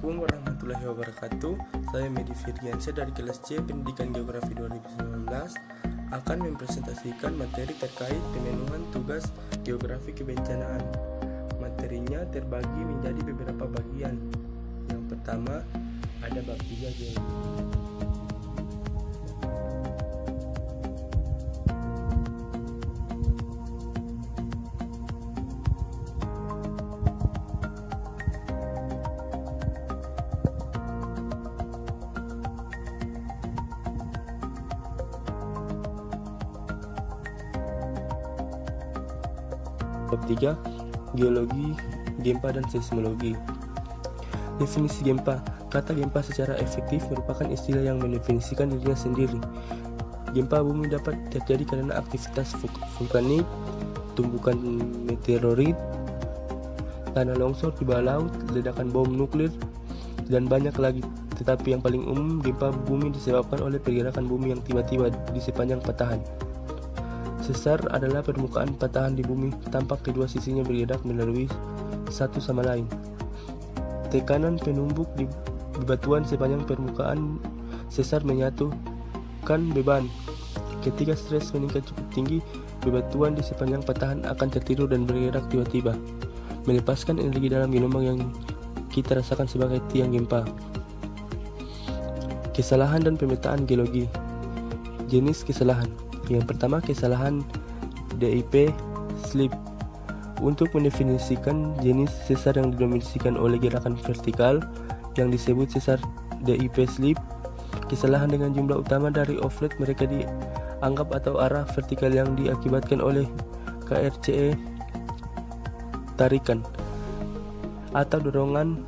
Assalamualaikum warahmatullahi wabarakatuh. Saya Medi Firdiansyah dari kelas C Pendidikan Geografi 2019 akan mempresentasikan materi terkait pemenuhan tugas geografi kebencanaan. Materinya terbagi menjadi beberapa bagian. Yang pertama ada bab 3 geologi. Bab 3. Geologi, gempa dan seismologi. Definisi gempa. Kata gempa secara efektif merupakan istilah yang mendefinisikan dirinya sendiri. Gempa bumi dapat terjadi karena aktivitas vulkanik, tumbukan meteorit, tanah longsor di bawah laut, ledakan bom nuklir, dan banyak lagi. Tetapi yang paling umum, gempa bumi disebabkan oleh pergerakan bumi yang tiba-tiba di sepanjang patahan. Sesar adalah permukaan patahan di bumi, tampak kedua sisinya bergerak melalui satu sama lain. Tekanan penumbuk di batuan sepanjang permukaan sesar menyatukan beban. Ketika stres meningkat cukup tinggi, bebatuan di sepanjang patahan akan tertidur dan bergerak tiba-tiba, melepaskan energi dalam gelombang yang kita rasakan sebagai tiang gempa. Kesalahan dan pemetaan geologi. Jenis kesalahan. Yang pertama, kesalahan DIP slip. Untuk mendefinisikan jenis sesar yang didominasikan oleh gerakan vertikal yang disebut sesar DIP slip, kesalahan dengan jumlah utama dari offlet mereka dianggap atau arah vertikal yang diakibatkan oleh KRCE tarikan atau dorongan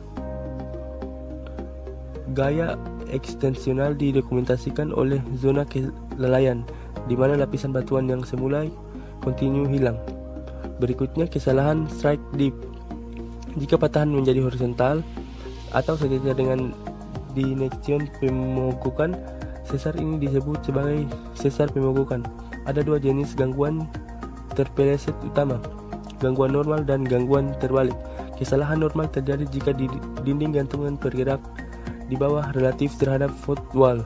gaya ekstensional didokumentasikan oleh zona kelalaian, di mana lapisan batuan yang semula kontinu hilang. Berikutnya, kesalahan strike dip. Jika patahan menjadi horizontal atau sejajar dengan dineksion pemogokan, sesar ini disebut sebagai sesar pemogokan. Ada dua jenis gangguan terpeleset utama, gangguan normal dan gangguan terbalik. Kesalahan normal terjadi jika dinding gantungan bergerak di bawah relatif terhadap foot wall.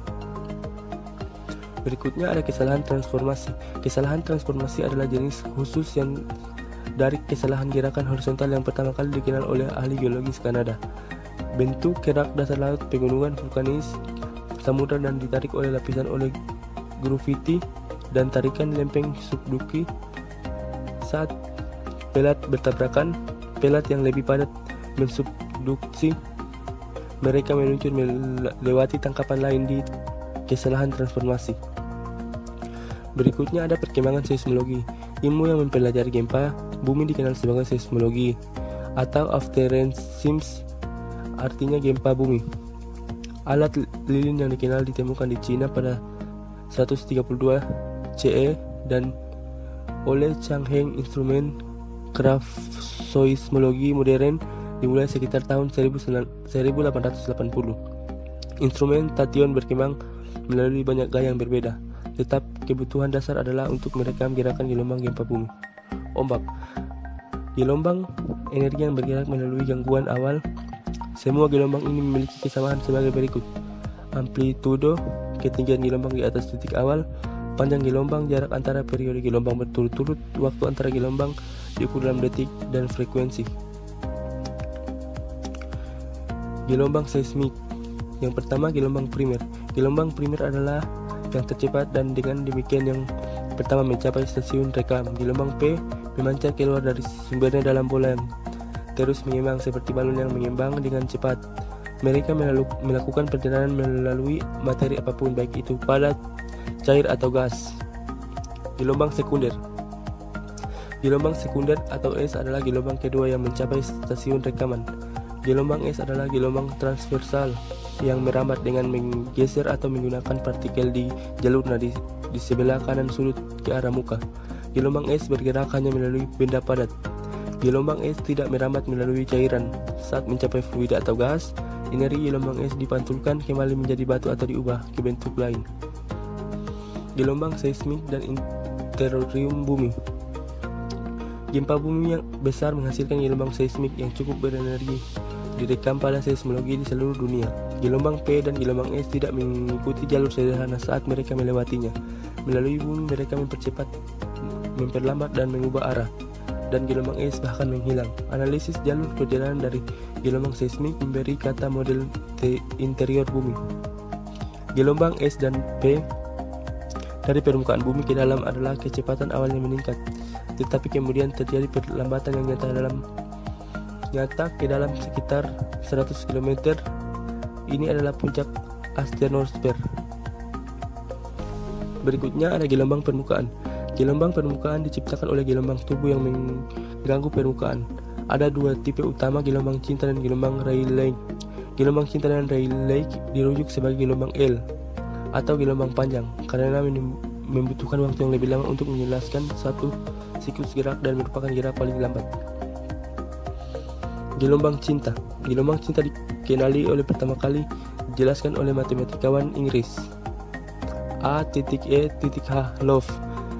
Berikutnya ada kesalahan transformasi. Kesalahan transformasi adalah jenis khusus yang dari kesalahan gerakan horizontal yang pertama kali dikenal oleh ahli geologis Kanada. Bentuk kerak dasar laut, pegunungan vulkanis, samudra dan ditarik oleh lapisan oleh graviti dan tarikan lempeng subduksi. Saat pelat bertabrakan, pelat yang lebih padat mensubduksi, mereka meluncur melewati tangkapan lain di kesalahan transformasi. Berikutnya ada perkembangan seismologi. Ilmu yang mempelajari gempa bumi dikenal sebagai seismologi atau afterseisms, artinya gempa bumi. Alat lilin yang dikenal ditemukan di Cina pada 132 CE dan oleh Changheng. Instrumen kraftoseismologi modern dimulai sekitar tahun 1880. Instrumen tation berkembang melalui banyak gaya yang berbeda, tetap kebutuhan dasar adalah untuk merekam gerakan gelombang gempa bumi. Ombak. Gelombang energi yang bergerak melalui gangguan awal. Semua gelombang ini memiliki kesamaan sebagai berikut: amplitudo, ketinggian gelombang di atas titik awal, panjang gelombang, jarak antara periode gelombang berturut-turut, waktu antara gelombang diukur dalam detik, dan frekuensi. Gelombang seismik. Yang pertama, gelombang primer. Gelombang primer adalah yang tercepat dan dengan demikian yang pertama mencapai stasiun rekam. Gelombang P memancar keluar dari sumbernya dalam bola yang terus mengembang seperti balon yang mengembang dengan cepat. Mereka melakukan perjalanan melalui materi apapun, baik itu padat, cair atau gas. Gelombang sekunder. Gelombang sekunder atau S adalah gelombang kedua yang mencapai stasiun rekaman. Gelombang S adalah gelombang transversal yang merambat dengan menggeser atau menggunakan partikel di jalur nadi di sebelah kanan sudut ke arah muka. Gelombang S bergerak hanya melalui benda padat. Gelombang S tidak merambat melalui cairan. Saat mencapai fluida atau gas, energi gelombang S dipantulkan kembali menjadi batu atau diubah ke bentuk lain. Gelombang seismik dan interium bumi. Gempa bumi yang besar menghasilkan gelombang seismik yang cukup berenergi direkam pada seismologi di seluruh dunia. Gelombang P dan gelombang S tidak mengikuti jalur sederhana saat mereka melewatinya. Melalui bumi mereka mempercepat, memperlambat dan mengubah arah, dan gelombang S bahkan menghilang. Analisis jalur perjalanan dari gelombang seismik memberi kata model interior bumi. Gelombang S dan P dari permukaan bumi ke dalam adalah kecepatan awalnya meningkat, tetapi kemudian terjadi perlambatan yang nyata ke dalam sekitar 100 km. Ini adalah puncak asthenosfer. Berikutnya ada gelombang permukaan. Gelombang permukaan diciptakan oleh gelombang tubuh yang mengganggu permukaan. Ada dua tipe utama, gelombang cinta dan gelombang Rayleigh. Gelombang cinta dan Rayleigh dirujuk sebagai gelombang L atau gelombang panjang karena membutuhkan waktu yang lebih lama untuk menjelaskan satu siklus gerak dan merupakan gerak paling lambat. Gelombang cinta. Gelombang cinta dikenali oleh pertama kali dijelaskan oleh matematikawan Inggris A.E.H. Love.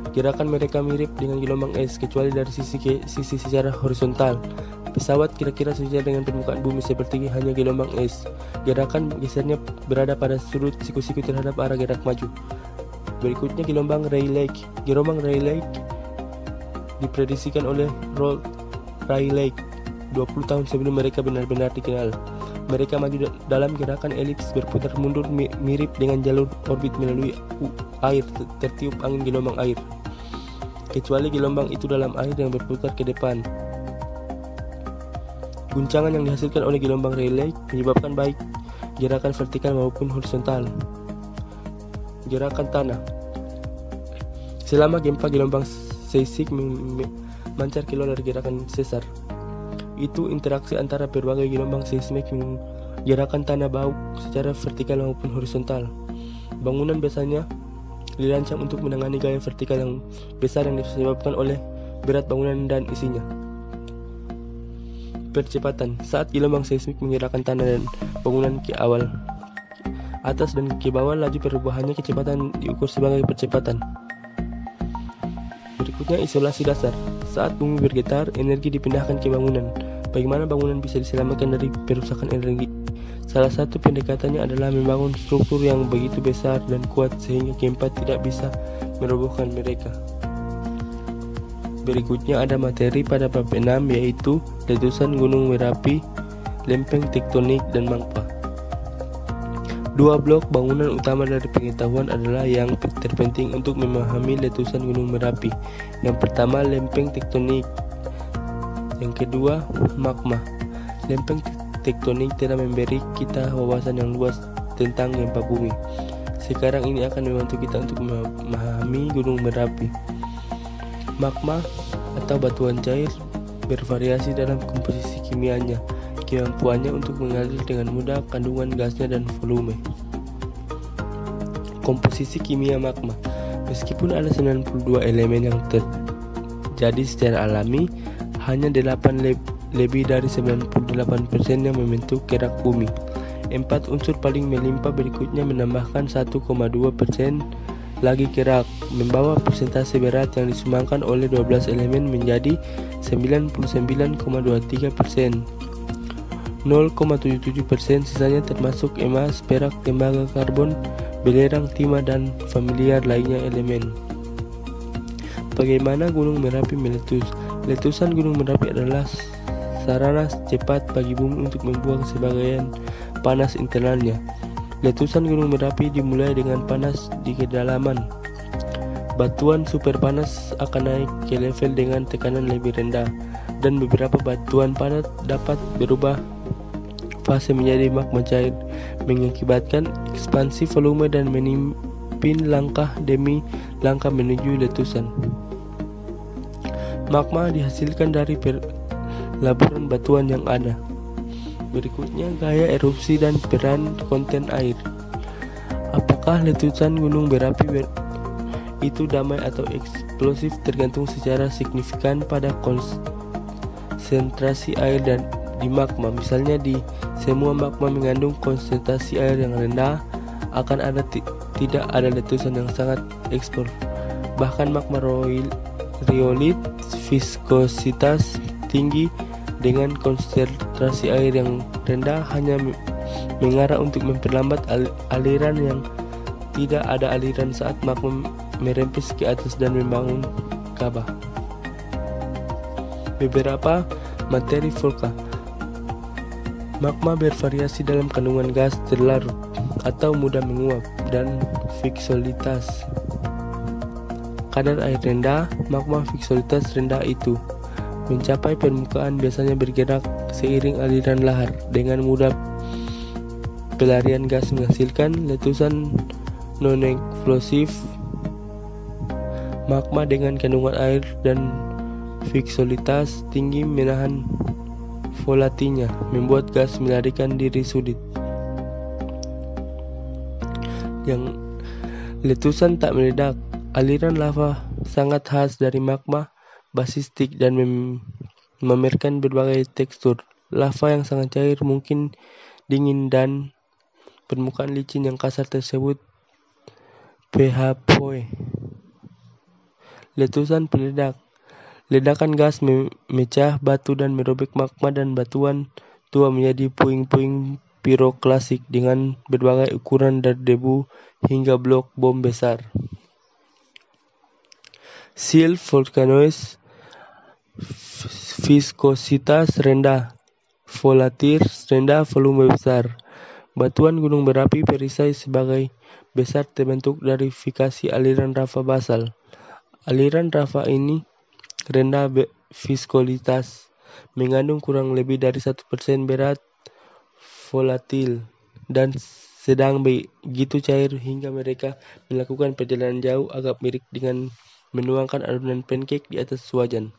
Gerakan mereka mirip dengan gelombang S kecuali dari sisi secara horizontal. Pesawat kira-kira sejajar dengan permukaan bumi seperti hanya gelombang S. Gerakan gesernya berada pada sudut siku-siku terhadap arah gerak maju. Berikutnya gelombang Rayleigh. Gelombang Rayleigh diprediksikan oleh Rolf Rayleigh 20 tahun sebelum mereka benar-benar dikenal. Mereka maju dalam gerakan elips berputar mundur mirip dengan jalur orbit melalui air tertiup angin gelombang air, kecuali gelombang itu dalam air yang berputar ke depan. Guncangan yang dihasilkan oleh gelombang Rayleigh menyebabkan baik gerakan vertikal maupun horizontal. Gerakan tanah. Selama gempa, gelombang seismik memancar keluar dari gerakan sesar. Itu interaksi antara berbagai gelombang seismik menggerakkan tanah bauk secara vertikal maupun horizontal. Bangunan biasanya dirancang untuk menangani gaya vertikal yang besar yang disebabkan oleh berat bangunan dan isinya. Percepatan. Saat gelombang seismik menggerakkan tanah dan bangunan ke awal, atas dan ke bawah, laju perubahannya kecepatan diukur sebagai percepatan. Berikutnya isolasi dasar. Saat bumi bergetar, energi dipindahkan ke bangunan. Bagaimana bangunan bisa diselamatkan dari perusakan energi? Salah satu pendekatannya adalah membangun struktur yang begitu besar dan kuat sehingga gempa tidak bisa merobohkan mereka. Berikutnya ada materi pada bab 6, yaitu letusan Gunung Merapi, lempeng tektonik, dan magma. Dua blok bangunan utama dari pengetahuan adalah yang terpenting untuk memahami letusan Gunung Merapi. Yang pertama, lempeng tektonik. Yang kedua, magma. Lempeng tektonik telah memberi kita wawasan yang luas tentang gempa bumi. Sekarang ini akan membantu kita untuk memahami Gunung Merapi. Magma atau batuan cair bervariasi dalam komposisi kimianya. Kemampuannya untuk mengalir dengan mudah kandungan gasnya dan volume. Komposisi kimia magma. Meskipun ada 92 elemen yang terjadi secara alami, hanya 8 lebih dari 98% yang membentuk kerak bumi. 4 unsur paling melimpah berikutnya menambahkan 1,2% lagi kerak, membawa persentase berat yang disumbangkan oleh 12 elemen menjadi 99,23%. 0,77% sisanya termasuk emas, perak, tembaga, karbon, belerang, timah, dan familiar lainnya elemen. Bagaimana Gunung Merapi meletus? Letusan Gunung Merapi adalah sarana cepat bagi bumi untuk membuang sebagian panas internalnya. Letusan Gunung Merapi dimulai dengan panas di kedalaman. Batuan super panas akan naik ke level dengan tekanan lebih rendah, dan beberapa batuan panas dapat berubah fase menjadi magma cair, mengakibatkan ekspansi volume dan memimpin langkah demi langkah menuju letusan. Magma dihasilkan dari laburan batuan yang ada. Berikutnya, gaya erupsi dan peran konten air. Apakah letusan Gunung Merapi itu damai atau eksplosif tergantung secara signifikan pada konsentrasi air dan di magma. Misalnya, di semua magma mengandung konsentrasi air yang rendah, akan ada tidak ada letusan yang sangat eksplosif. Bahkan magma riolit viskositas tinggi dengan konsentrasi air yang rendah hanya mengarah untuk memperlambat aliran yang tidak ada aliran saat magma merempes ke atas dan membangun kawah. Beberapa materi vulkan. Magma bervariasi dalam kandungan gas terlarut atau mudah menguap dan viskositas. Kadar air rendah, magma viskositas rendah itu mencapai permukaan biasanya bergerak seiring aliran lahar dengan mudah. Pelarian gas menghasilkan letusan non-eksplosif. Magma dengan kandungan air dan viskositas tinggi menahan volatilnya, membuat gas melarikan diri sulit. Yang letusan tak meledak. Aliran lava sangat khas dari magma basistik dan memamerkan berbagai tekstur. Lava yang sangat cair mungkin dingin dan permukaan licin yang kasar tersebut phPoe. Letusan peledak. Ledakan gas memecah batu dan merobek magma dan batuan tua menjadi puing-puing piroklasik dengan berbagai ukuran dari debu hingga blok bom besar. Shield volcanoes, viskositas rendah, volatil rendah, volume besar. Batuan gunung berapi perisai sebagai besar terbentuk dari fikasi aliran lava basal. Aliran lava ini rendah viskositas, mengandung kurang lebih dari 1% berat, volatil, dan sedang begitu cair hingga mereka melakukan perjalanan jauh agak mirip dengan menuangkan adonan pancake di atas wajan.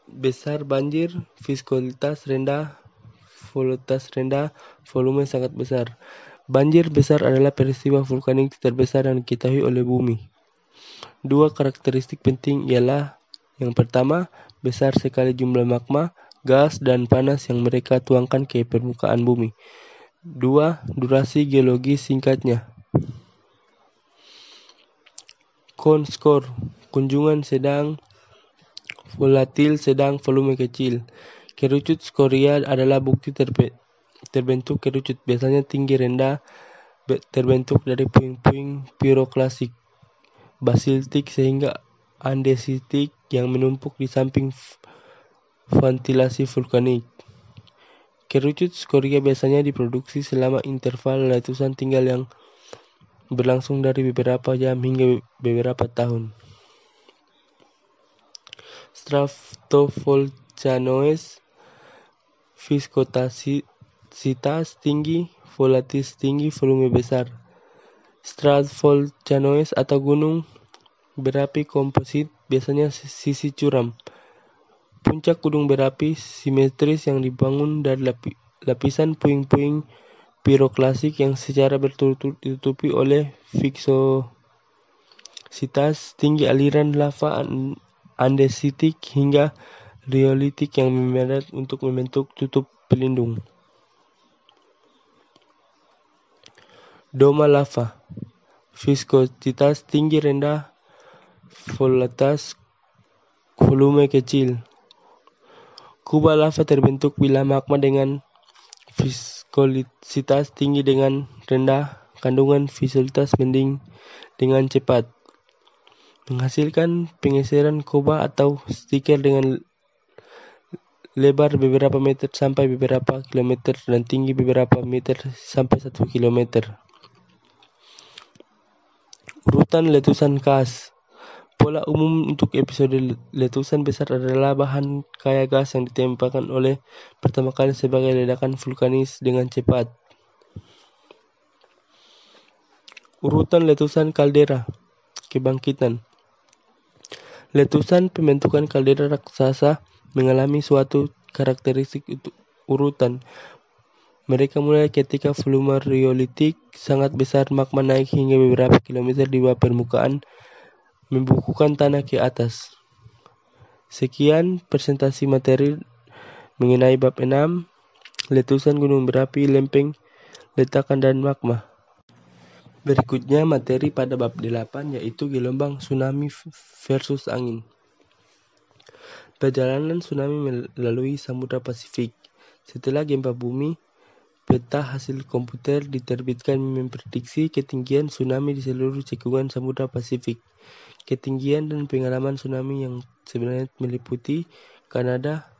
Besar banjir, viskositas rendah, volatilitas rendah, volume sangat besar. Banjir besar adalah peristiwa vulkanik terbesar yang diketahui oleh bumi. Dua karakteristik penting ialah, yang pertama, besar sekali jumlah magma, gas, dan panas yang mereka tuangkan ke permukaan bumi. Dua, durasi geologis singkatnya. Cone score, kunjungan sedang, volatil sedang, volume kecil. Kerucut skoria adalah bukti terbentuk kerucut, biasanya tinggi rendah, terbentuk dari puing-puing piroklasik, basaltik sehingga andesitik yang menumpuk di samping ventilasi vulkanik. Kerucut skoria biasanya diproduksi selama interval letusan tinggal yang berlangsung dari beberapa jam hingga beberapa tahun. Stratovolcanoes, viskositas tinggi, volatilitas tinggi, volume besar. Stratovolcanoes atau gunung berapi komposit, biasanya sisi curam. Puncak gunung berapi simetris yang dibangun dari lapisan puing-puing piroklasik yang secara berturut-turut ditutupi oleh viskositas tinggi, aliran lava andesitik hingga riolitik yang memerat untuk membentuk tutup pelindung. Doma lava, viskositas tinggi rendah, volatilitas, volume kecil. Kuba lava terbentuk bila magma dengan viskositas tinggi dengan rendah kandungan viskositas mending dengan cepat, menghasilkan penggeseran kuba atau stiker dengan lebar beberapa meter sampai beberapa kilometer dan tinggi beberapa meter sampai 1 kilometer. Urutan letusan khas. Pola umum untuk episode letusan besar adalah bahan kaya gas yang ditembakkan oleh pertama kali sebagai ledakan vulkanis dengan cepat. Urutan letusan kaldera. Kebangkitan. Letusan pembentukan kaldera raksasa mengalami suatu karakteristik urutan. Mereka mulai ketika volume riolitik sangat besar, magma naik hingga beberapa kilometer di bawah permukaan, membukukan tanah ke atas. Sekian presentasi materi mengenai bab 6, letusan gunung berapi, lempeng, letakan dan magma. Berikutnya materi pada bab 8, yaitu gelombang tsunami versus angin. Perjalanan tsunami melalui Samudra Pasifik. Setelah gempa bumi, peta hasil komputer diterbitkan memprediksi ketinggian tsunami di seluruh cekungan Samudra Pasifik. Ketinggian dan pengalaman tsunami yang sebenarnya meliputi Kanada,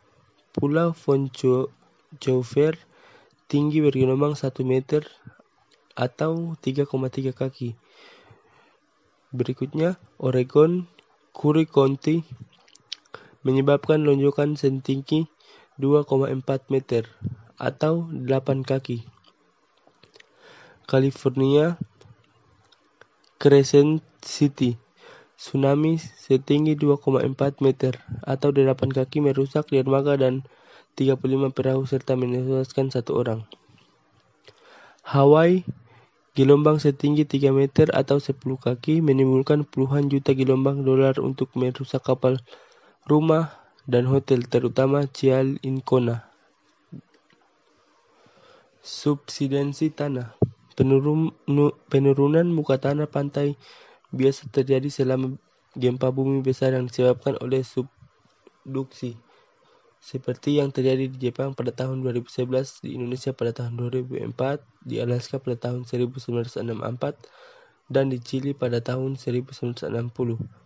Pulau Vancouver, tinggi bergelombang 1 meter atau 3,3 kaki. Berikutnya, Oregon, Curry County, menyebabkan lonjakan setinggi 2,4 meter atau 8 kaki. California, Crescent City, tsunami setinggi 2,4 meter atau 8 kaki merusak dermaga dan 35 perahu serta menewaskan 1 orang. Hawaii, gelombang setinggi 3 meter atau 10 kaki menimbulkan puluhan juta gelombang dolar untuk merusak kapal, rumah, dan hotel, terutama Chial Incona. Subsidensi tanah. Penurunan muka tanah pantai biasa terjadi selama gempa bumi besar yang disebabkan oleh subduksi, seperti yang terjadi di Jepang pada tahun 2011, di Indonesia pada tahun 2004, di Alaska pada tahun 1964, dan di Chili pada tahun 1960.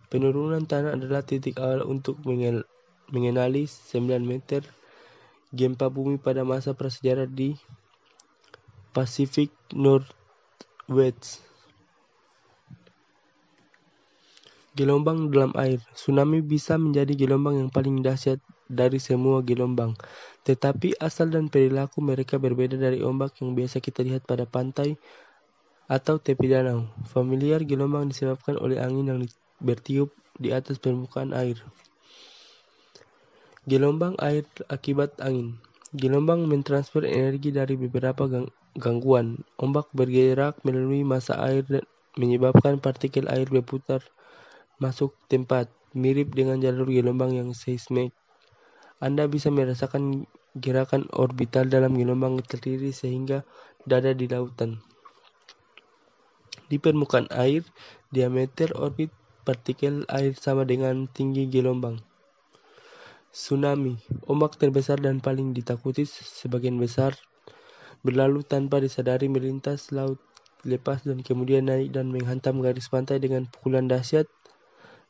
Penurunan tanah adalah titik awal untuk mengenali 9 meter gempa bumi pada masa prasejarah di Pacific Northwest. Gelombang dalam air. Tsunami bisa menjadi gelombang yang paling dahsyat dari semua gelombang, tetapi asal dan perilaku mereka berbeda dari ombak yang biasa kita lihat pada pantai atau tepi danau. Familiar gelombang disebabkan oleh angin yang bertiup di atas permukaan air. Gelombang air akibat angin. Gelombang mentransfer energi dari beberapa gangguan. Ombak bergerak melalui massa air dan menyebabkan partikel air berputar masuk tempat, mirip dengan jalur gelombang yang seismik. Anda bisa merasakan gerakan orbital dalam gelombang terdiri sehingga berada di lautan. Di permukaan air, diameter orbit partikel air sama dengan tinggi gelombang. Tsunami, ombak terbesar dan paling ditakuti, sebagian besar berlalu tanpa disadari melintas laut lepas dan kemudian naik dan menghantam garis pantai dengan pukulan dahsyat.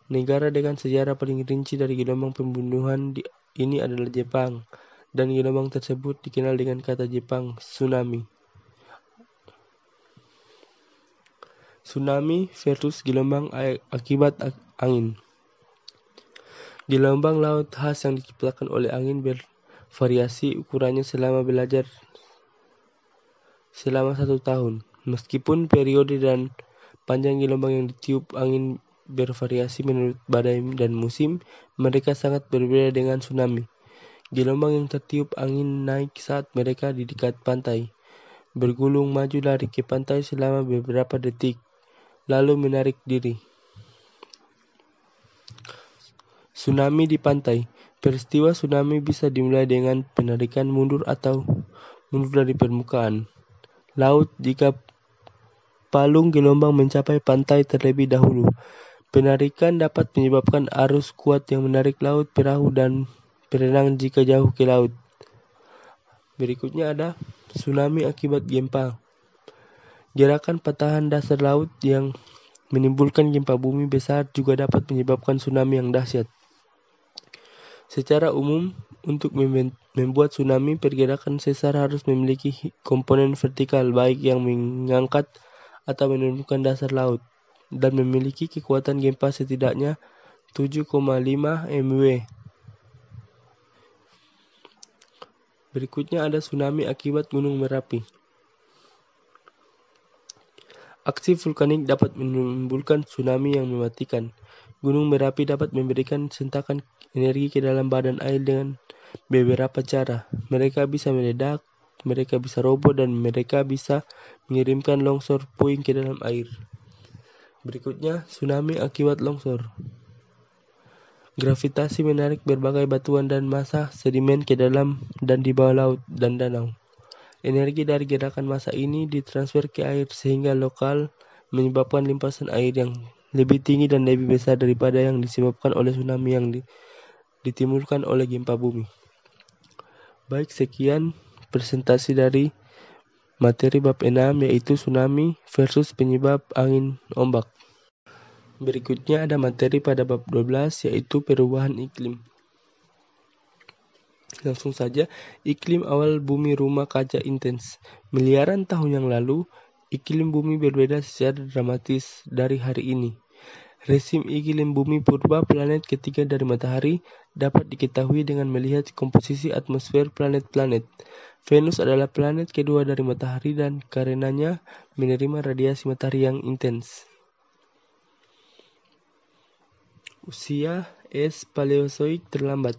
Negara dengan sejarah paling rinci dari gelombang pembunuhan ini adalah Jepang, dan gelombang tersebut dikenal dengan kata Jepang tsunami. Tsunami versus gelombang akibat angin. Gelombang laut khas yang diciptakan oleh angin bervariasi ukurannya selama belajar selama 1 tahun. Meskipun periode dan panjang gelombang yang ditiup angin bervariasi menurut badai dan musim, mereka sangat berbeda dengan tsunami. Gelombang yang tertiup angin naik saat mereka di dekat pantai, bergulung maju lari ke pantai selama beberapa detik, lalu menarik diri. Tsunami di pantai. Peristiwa tsunami bisa dimulai dengan penarikan mundur atau mundur dari permukaan laut jika palung gelombang mencapai pantai terlebih dahulu. Penarikan dapat menyebabkan arus kuat yang menarik laut perahu dan berenang jika jauh ke laut. Berikutnya ada tsunami akibat gempa. Gerakan patahan dasar laut yang menimbulkan gempa bumi besar juga dapat menyebabkan tsunami yang dahsyat. Secara umum, untuk membuat tsunami, pergerakan sesar harus memiliki komponen vertikal, baik yang mengangkat atau menurunkan dasar laut, dan memiliki kekuatan gempa setidaknya 7,5 MW. Berikutnya ada tsunami akibat Gunung Merapi. Aksi vulkanik dapat menimbulkan tsunami yang mematikan. Gunung Merapi dapat memberikan sentakan energi ke dalam badan air dengan beberapa cara. Mereka bisa meledak, mereka bisa roboh, dan mereka bisa mengirimkan longsor puing ke dalam air. Berikutnya, tsunami akibat longsor. Gravitasi menarik berbagai batuan dan massa sedimen ke dalam dan di bawah laut dan danau. Energi dari gerakan massa ini ditransfer ke air sehingga lokal menyebabkan limpasan air yang lebih tinggi dan lebih besar daripada yang disebabkan oleh tsunami yang ditimbulkan oleh gempa bumi. Baik, sekian presentasi dari materi bab 6 yaitu tsunami versus penyebab angin ombak. Berikutnya ada materi pada bab 12 yaitu perubahan iklim. Langsung saja, iklim awal bumi rumah kaca intens. Miliaran tahun yang lalu, iklim bumi berbeda secara dramatis dari hari ini. Rezim iklim bumi purba planet ketiga dari matahari dapat diketahui dengan melihat komposisi atmosfer planet-planet. Venus adalah planet kedua dari matahari dan karenanya menerima radiasi matahari yang intens. Usia es Paleozoik terlambat.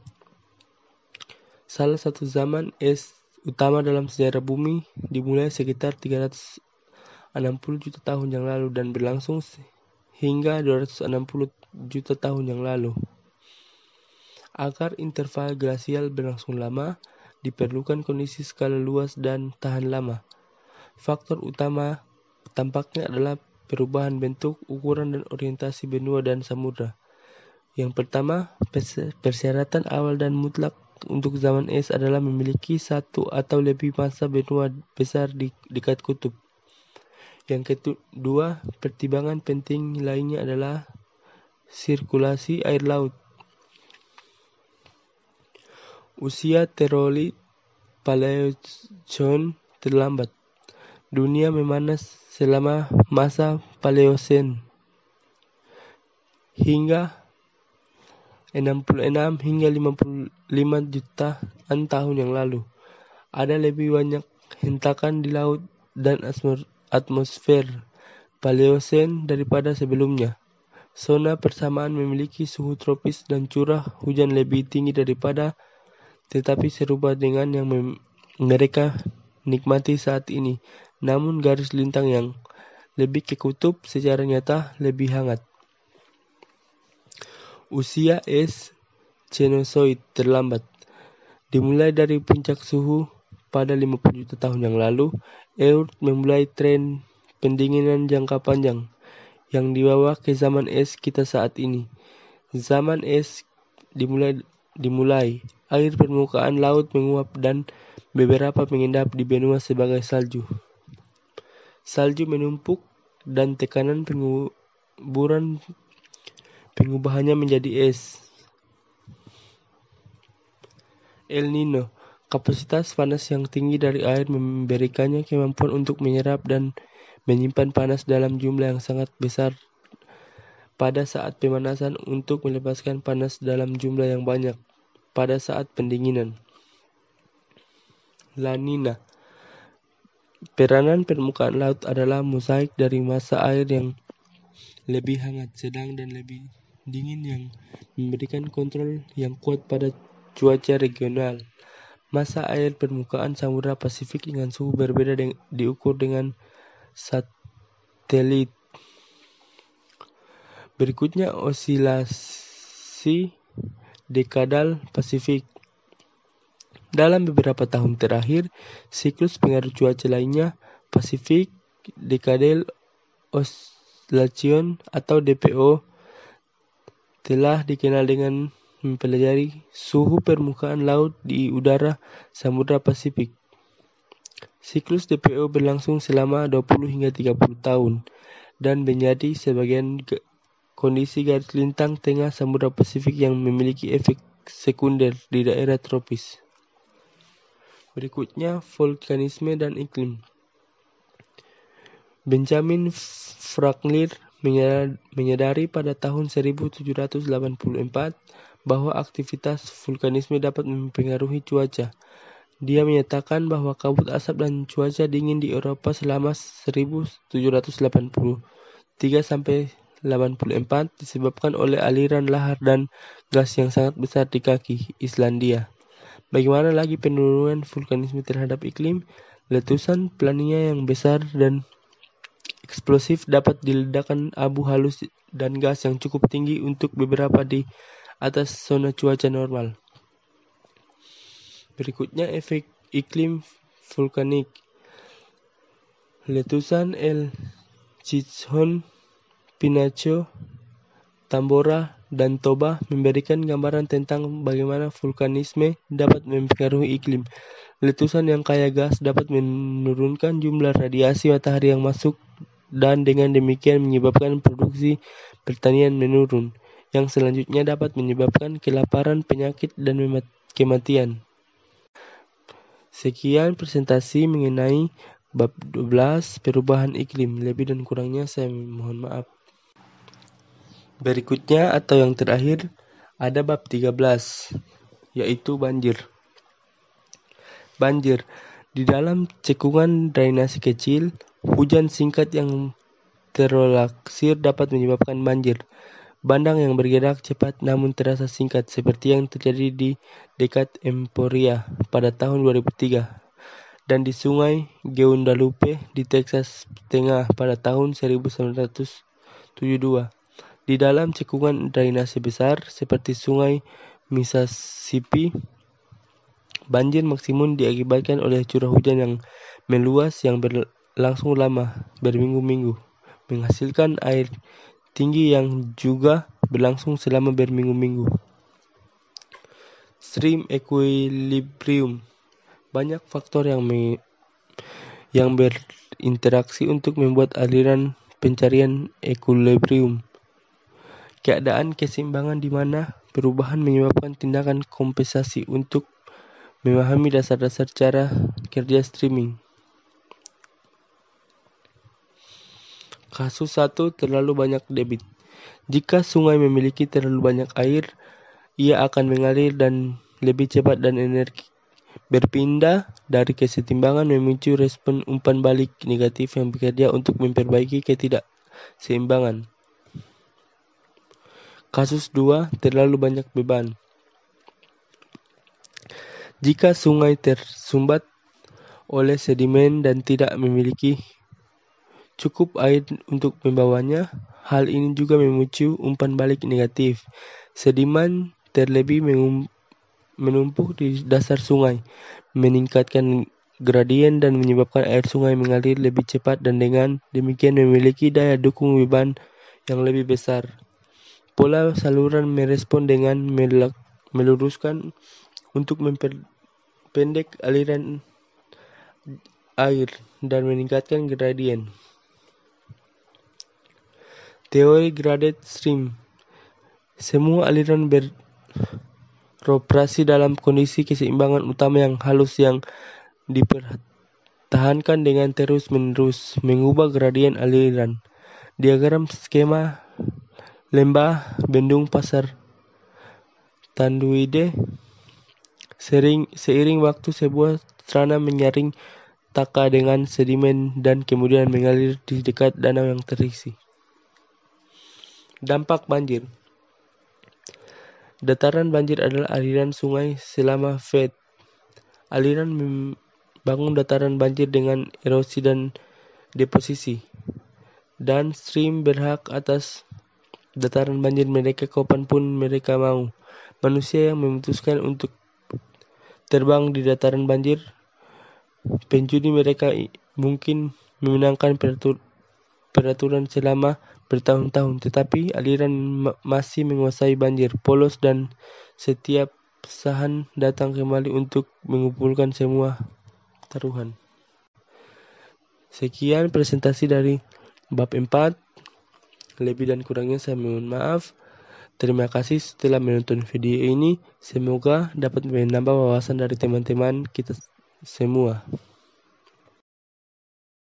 Salah satu zaman es utama dalam sejarah bumi dimulai sekitar 360 juta tahun yang lalu dan berlangsung hingga 260 juta tahun yang lalu. Agar interval glasial berlangsung lama, diperlukan kondisi skala luas dan tahan lama. Faktor utama tampaknya adalah perubahan bentuk, ukuran, dan orientasi benua dan samudra. Yang pertama, persyaratan awal dan mutlak untuk zaman es adalah memiliki satu atau lebih massa benua besar di dekat kutub. Yang kedua, pertimbangan penting lainnya adalah sirkulasi air laut. Usia Terolit Paleozoik terlambat. Dunia memanas selama masa Paleosen hingga 66 hingga 55 jutaan tahun yang lalu. Ada lebih banyak hentakan di laut dan atmosfer Paleosen daripada sebelumnya. Zona persamaan memiliki suhu tropis dan curah hujan lebih tinggi daripada, tetapi serupa dengan yang mereka nikmati saat ini. Namun garis lintang yang lebih ke kutub secara nyata lebih hangat. Usia es Cenozoik terlambat. Dimulai dari puncak suhu pada 50 juta tahun yang lalu, Earth memulai tren pendinginan jangka panjang yang dibawa ke zaman es kita saat ini. Zaman es dimulai, air permukaan laut menguap dan beberapa mengendap di benua sebagai salju. Salju menumpuk dan tekanan pengubahannya menjadi es. El Nino, kapasitas panas yang tinggi dari air memberikannya kemampuan untuk menyerap dan menyimpan panas dalam jumlah yang sangat besar pada saat pemanasan untuk melepaskan panas dalam jumlah yang banyak pada saat pendinginan. La Nina, peranan permukaan laut adalah mosaik dari massa air yang lebih hangat, sedang, dan lebih dingin yang memberikan kontrol yang kuat pada cuaca regional. Massa air permukaan Samudra Pasifik dengan suhu berbeda diukur dengan satelit. Berikutnya osilasi dekadal Pasifik. Dalam beberapa tahun terakhir, siklus pengaruh cuaca lainnya, Pacific Decadal Oscillation atau DPO, telah dikenal dengan mempelajari suhu permukaan laut di udara Samudra Pasifik. Siklus DPO berlangsung selama 20 hingga 30 tahun dan menjadi sebagian kondisi garis lintang tengah Samudra Pasifik yang memiliki efek sekunder di daerah tropis. Berikutnya, vulkanisme dan iklim. Benjamin Franklin menyadari pada tahun 1784 bahwa aktivitas vulkanisme dapat mempengaruhi cuaca. Dia menyatakan bahwa kabut asap dan cuaca dingin di Eropa selama 1783-84 disebabkan oleh aliran lahar dan gas yang sangat besar di kaki Islandia. Bagaimana lagi penurunan vulkanisme terhadap iklim? Letusan plania yang besar dan eksplosif dapat diledakkan abu halus dan gas yang cukup tinggi untuk beberapa di atas zona cuaca normal. Berikutnya efek iklim vulkanik. Letusan El Gijón, Pinacho, Tambora dan Toba memberikan gambaran tentang bagaimana vulkanisme dapat mempengaruhi iklim. Letusan yang kaya gas dapat menurunkan jumlah radiasi matahari yang masuk dan dengan demikian menyebabkan produksi pertanian menurun, yang selanjutnya dapat menyebabkan kelaparan, penyakit, dan kematian. Sekian presentasi mengenai bab 12 perubahan iklim. Lebih dan kurangnya saya mohon maaf. Berikutnya atau yang terakhir ada bab 13, yaitu banjir. Banjir. Di dalam cekungan drainase kecil, hujan singkat yang terlaksir dapat menyebabkan banjir. Bandang yang bergerak cepat namun terasa singkat, seperti yang terjadi di dekat Emporia pada tahun 2003 dan di sungai Guadalupe di Texas Tengah pada tahun 1972. Di dalam cekungan drainase besar seperti sungai Mississippi, banjir maksimum diakibatkan oleh curah hujan yang meluas yang berlangsung lama, berminggu-minggu, menghasilkan air tinggi yang juga berlangsung selama berminggu-minggu. Stream equilibrium. Banyak faktor yang berinteraksi untuk membuat aliran pencarian equilibrium. Keadaan keseimbangan di mana perubahan menyebabkan tindakan kompensasi untuk memahami dasar-dasar cara kerja streaming. Kasus 1. Terlalu banyak debit. Jika sungai memiliki terlalu banyak air, ia akan mengalir dan lebih cepat dan energi berpindah dari kesetimbangan memicu respon umpan balik negatif yang bekerja untuk memperbaiki ketidakseimbangan. Kasus 2. Terlalu banyak beban. Jika sungai tersumbat oleh sedimen dan tidak memiliki cukup air untuk membawanya, hal ini juga memicu umpan balik negatif. Sedimen terlebih menumpuk di dasar sungai, meningkatkan gradien dan menyebabkan air sungai mengalir lebih cepat dan dengan demikian memiliki daya dukung beban yang lebih besar. Pola saluran merespon dengan meluruskan untuk memperpendek aliran air dan meningkatkan gradien. Teori graded stream. Semua aliran beroperasi dalam kondisi keseimbangan utama yang halus yang dipertahankan dengan terus-menerus mengubah gradien aliran. Diagram skema lembah bendung pasar Tanduide. Seiring waktu sebuah strana menyaring taka dengan sedimen dan kemudian mengalir di dekat danau yang terisi. Dampak banjir. Dataran banjir adalah aliran sungai selama flood. Aliran membangun dataran banjir dengan erosi dan deposisi. Dan stream berhak atas dataran banjir mereka kapanpun mereka mau. Manusia yang memutuskan untuk terbang di dataran banjir, penjudi mereka mungkin memenangkan peraturan selama bertahun-tahun, tetapi aliran masih menguasai banjir, polos dan setiap pesahan datang kembali untuk mengumpulkan semua taruhan. Sekian presentasi dari bab 4. Lebih dan kurangnya saya mohon maaf. Terima kasih setelah menonton video ini. Semoga dapat menambah wawasan dari teman-teman kita semua.